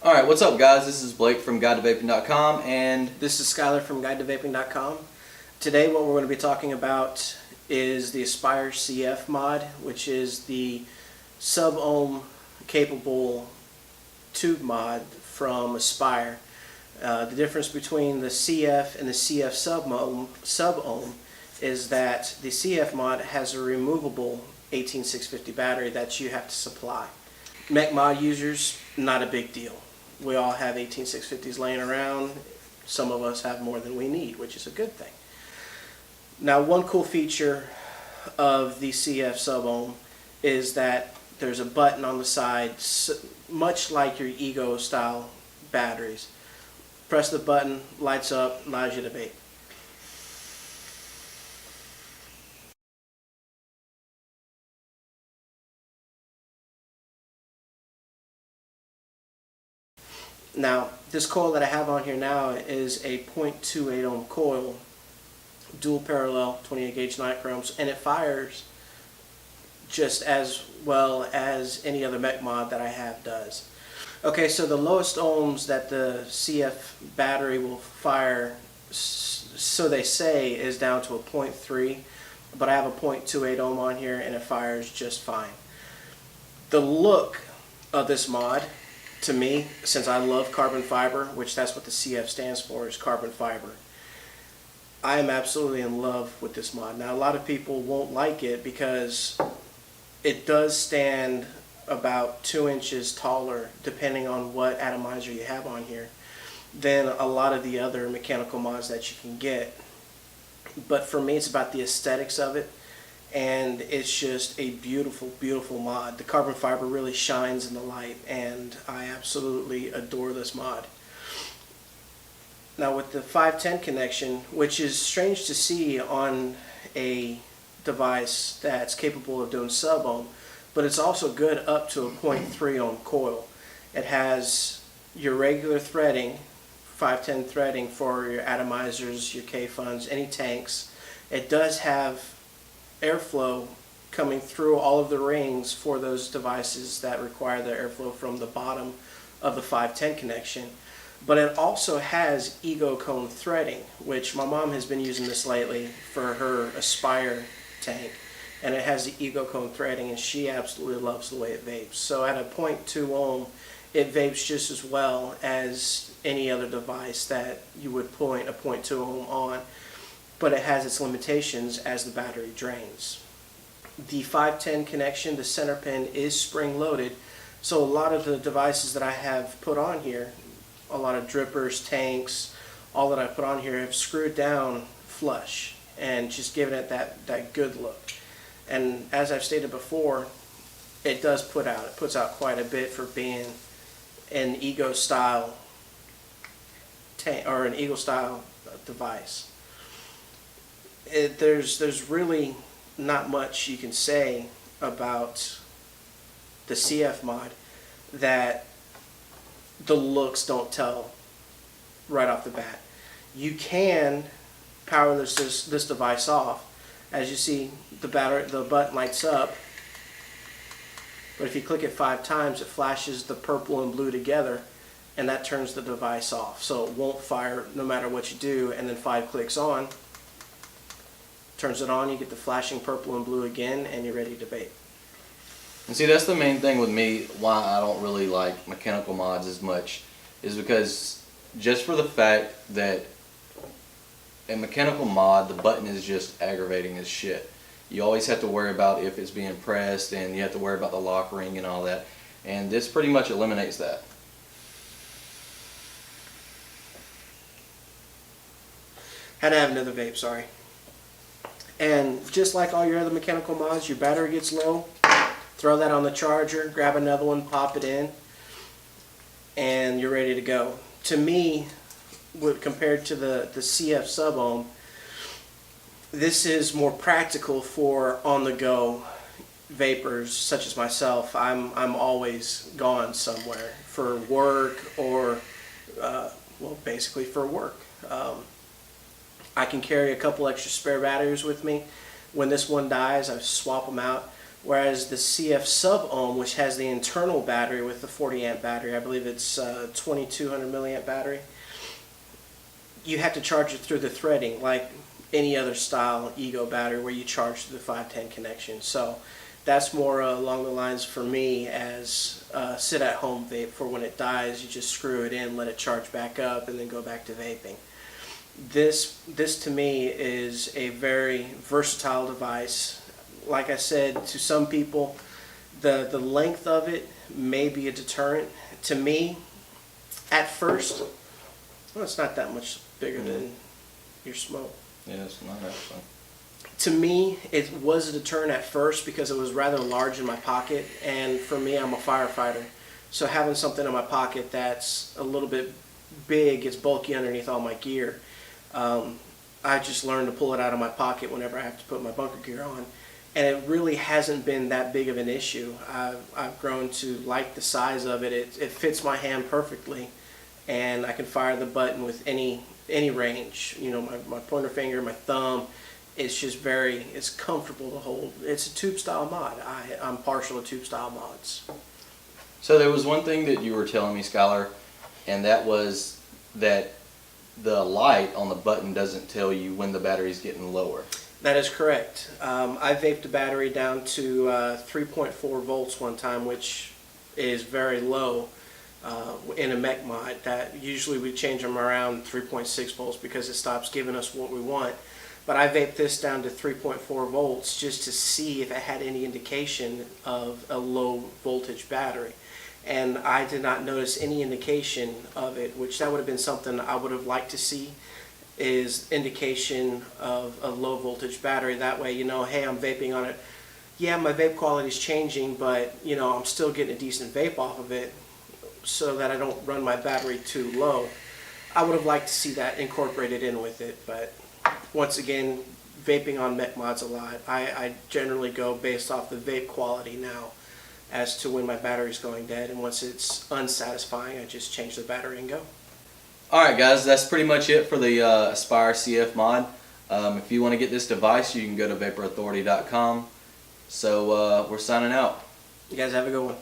Alright, what's up guys? This is Blake from GuideToVaping.com and this is Skyler from GuideToVaping.com. Today what we're going to be talking about is the Aspire CF mod, which is the sub-ohm capable tube mod from Aspire. The difference between the CF and the CF sub-ohm is that the CF mod has a removable 18650 battery that you have to supply. Mech mod users, not a big deal. We all have 18650s laying around. Some of us have more than we need, which is a good thing. Now, one cool feature of the CF sub-ohm is that there's a button on the side, much like your Ego style batteries. Press the button, lights up, allows you to vape. Now, this coil that I have on here now is a 0.28 ohm coil, dual parallel 28 gauge nitrochromes, and it fires just as well as any other mech mod that I have does. Okay, so the lowest ohms that the CF battery will fire, so they say, is down to a 0.3, but I have a 0.28 ohm on here and it fires just fine. The look of this mod, to me, since I love carbon fiber, which that's what the CF stands for, is carbon fiber, I am absolutely in love with this mod. Now, a lot of people won't like it because it does stand about 2 inches taller, depending on what atomizer you have on here, than a lot of the other mechanical mods that you can get. But for me, it's about the aesthetics of it, and it's just a beautiful, beautiful mod. The carbon fiber really shines in the light, and I absolutely adore this mod. Now, with the 510 connection, which is strange to see on a device that's capable of doing sub-ohm, but it's also good up to a 0.3 ohm coil. It has your regular threading, 510 threading for your atomizers, your K-funds, any tanks. It does have airflow coming through all of the rings for those devices that require the airflow from the bottom of the 510 connection. But it also has Ego cone threading, which my mom has been using this lately for her Aspire tank, and it has the Ego cone threading, and she absolutely loves the way it vapes. So at a 0.2 ohm, it vapes just as well as any other device that you would point a 0.2 ohm on, but it has its limitations as the battery drains. The 510 connection, the center pin, is spring loaded, so a lot of the devices that I have put on here, a lot of drippers, tanks, all that I put on here have screwed down flush and just given it that good look. And as I've stated before, it puts out quite a bit for being an Ego style tank or an Ego style device. There's really not much you can say about the CF mod that the looks don't tell right off the bat. You can power this device off. As you see, the button lights up, but if you click it 5 times, it flashes the purple and blue together, and that turns the device off. So it won't fire no matter what you do, and then 5 clicks on, turns it on, you get the flashing purple and blue again, and you're ready to vape. And see, that's the main thing with me, why I don't really like mechanical mods as much, is because just for the fact that a mechanical mod, the button is just aggravating as shit. You always have to worry about if it's being pressed, and you have to worry about the lock ring and all that, and this pretty much eliminates that. Had to have another vape, sorry. And just like all your other mechanical mods, your battery gets low, throw that on the charger, grab another one, pop it in, and you're ready to go. To me, compared to the CF sub-ohm, this is more practical for on-the-go vapors such as myself. I'm always gone somewhere for work or, well, basically for work. I can carry a couple extra spare batteries with me. When this one dies, I swap them out. Whereas the CF sub ohm, which has the internal battery with the 40 amp battery, I believe it's 2200 milliamp battery, you have to charge it through the threading like any other style Ego battery where you charge through the 510 connection. So that's more along the lines for me as sit at home vape. For when it dies, you just screw it in, let it charge back up, and then go back to vaping. This to me is a very versatile device. Like I said, to some people, the length of it may be a deterrent. To me, at first, well, it's not that much bigger than your smoke. Yeah, it's not actually. To me, it was a deterrent at first because it was rather large in my pocket, and for me, I'm a firefighter. So having something in my pocket that's a little bit big, it's bulky underneath all my gear, I just learned to pull it out of my pocket whenever I have to put my bunker gear on. And it really hasn't been that big of an issue. I've grown to like the size of it. It fits my hand perfectly, and I can fire the button with any range. You know, my pointer finger, my thumb. It's just it's comfortable to hold. It's a tube style mod. I'm partial to tube style mods. So there was one thing that you were telling me, Skyler, and that was that the light on the button doesn't tell you when the battery's getting lower. That is correct. I vaped a battery down to 3.4 volts one time, which is very low in a mech mod. That usually we change them around 3.6 volts because it stops giving us what we want. But I vaped this down to 3.4 volts just to see if it had any indication of a low voltage battery. And I did not notice any indication of it, which that would have been something I would have liked to see, is indication of a low voltage battery. That way, you know, hey, I'm vaping on it. Yeah, my vape quality is changing, but you know, I'm still getting a decent vape off of it so that I don't run my battery too low. I would have liked to see that incorporated in with it, but once again, vaping on mech mods a lot. I generally go based off the vape quality now as to when my battery's going dead, and once it's unsatisfying, I just change the battery and go. Alright guys, that's pretty much it for the Aspire CF mod. If you want to get this device, you can go to vaporauthority.com. So we're signing out. You guys have a good one.